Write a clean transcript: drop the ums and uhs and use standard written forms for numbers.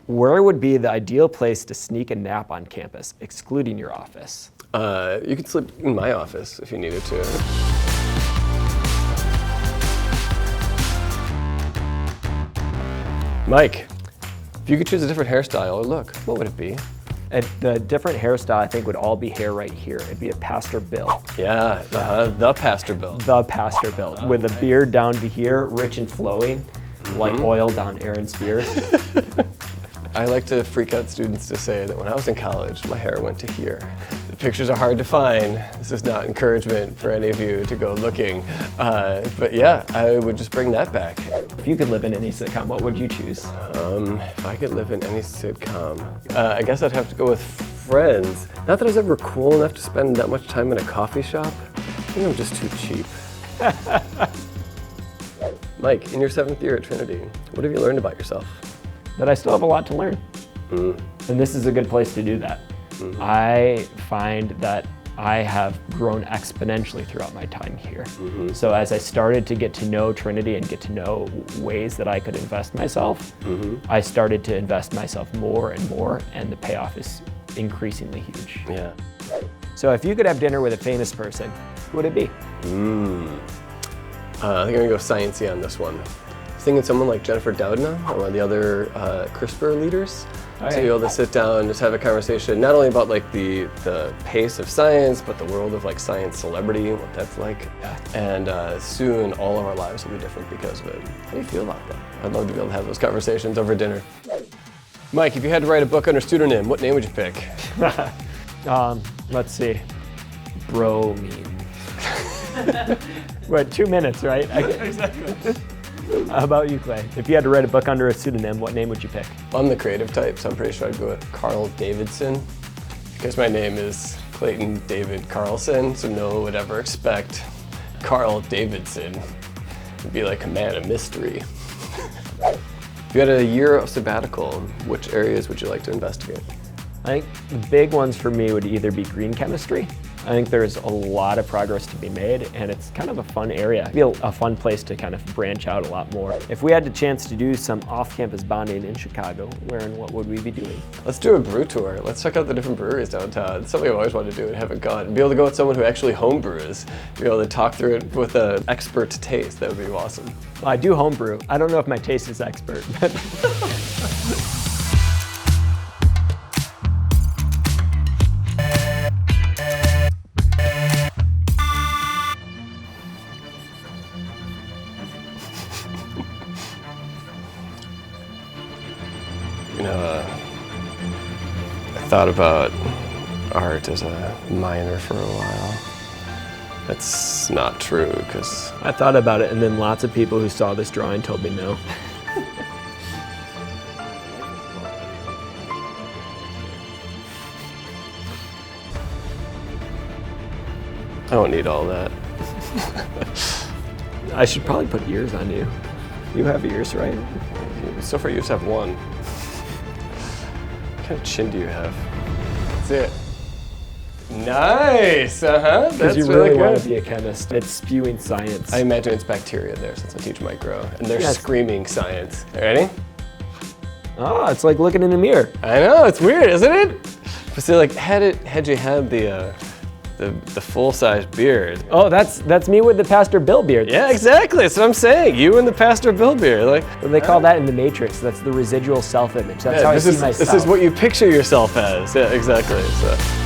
Where would be the ideal place to sneak a nap on campus, excluding your office? You could sleep in my office if you needed to. Mike, if you could choose a different hairstyle or look, what would it be? The different hairstyle, I think, would all be hair right here. It'd be a pastor bill. Yeah, the pastor bill. The pastor bill, with a beard down to here, rich and flowing, like oil down Aaron Spears. I like to freak out students to say that when I was in college, my hair went to here. The pictures are hard to find. This is not encouragement for any of you to go looking. But yeah, I would just bring that back. If you could live in any sitcom, what would you choose? If I could live in any sitcom, I guess I'd have to go with Friends. Not that I was ever cool enough to spend that much time in a coffee shop. I think I'm just too cheap. Mike, in your 7th year at Trinity, what have you learned about yourself? That I still have a lot to learn. And this is a good place to do that. I find that I have grown exponentially throughout my time here. So as I started to get to know Trinity and get to know ways that I could invest myself, I started to invest myself more and more, and the payoff is increasingly huge. Yeah. So if you could have dinner with a famous person, who would it be? I think I'm gonna go sciencey on this one. I was thinking someone like Jennifer Doudna, or one of the other CRISPR leaders. To be able to sit down and just have a conversation, not only about like the pace of science, but the world of like science celebrity, what that's like. And soon all of our lives will be different because of it. How do you feel about that? I'd love to be able to have those conversations over dinner. Mike, if you had to write a book under pseudonym, what name would you pick? Let's see. Bromine. What, 2 minutes, right? Exactly. How about you, Clay? If you had to write a book under a pseudonym, what name would you pick? I'm the creative type, so I'm pretty sure I'd go with Carl Davidson, because my name is Clayton David Carlson, so no one would ever expect Carl Davidson to be like a man of mystery. If you had a year of sabbatical, which areas would you like to investigate? I think the big ones for me would either be green chemistry. I think there's a lot of progress to be made, and it's kind of a fun area. It'd be a fun place to kind of branch out a lot more. If we had the chance to do some off-campus bonding in Chicago, where and what would we be doing? Let's do a brew tour. Let's check out the different breweries downtown. It's something I've always wanted to do and haven't gone. Be able to go with someone who actually home brews. Be able to talk through it with an expert taste. That would be awesome. Well, I do home brew. I don't know if my taste is expert, but You know, I thought about art as a minor for a while. That's not true, because I thought about it, and then lots of people who saw this drawing told me no. I don't need all that. I should probably put ears on you. You have ears, right? So far you just have one. What kind of chin do you have? That's it. Nice, Because you really really want good. to be a chemist. It's spewing science. I imagine it's bacteria there since I teach micro, and they're Yes. screaming science. You ready? Oh, it's like looking in a mirror. I know, it's weird, isn't it? But see, like, had you had the full-size beard. Oh, that's me with the Pastor Bill beard. Yeah, exactly. That's what I'm saying. You and the Pastor Bill beard. Like, Well, they call that in the Matrix. That's the residual self-image. That's how I see myself. This is what you picture yourself as. Yeah, exactly. So.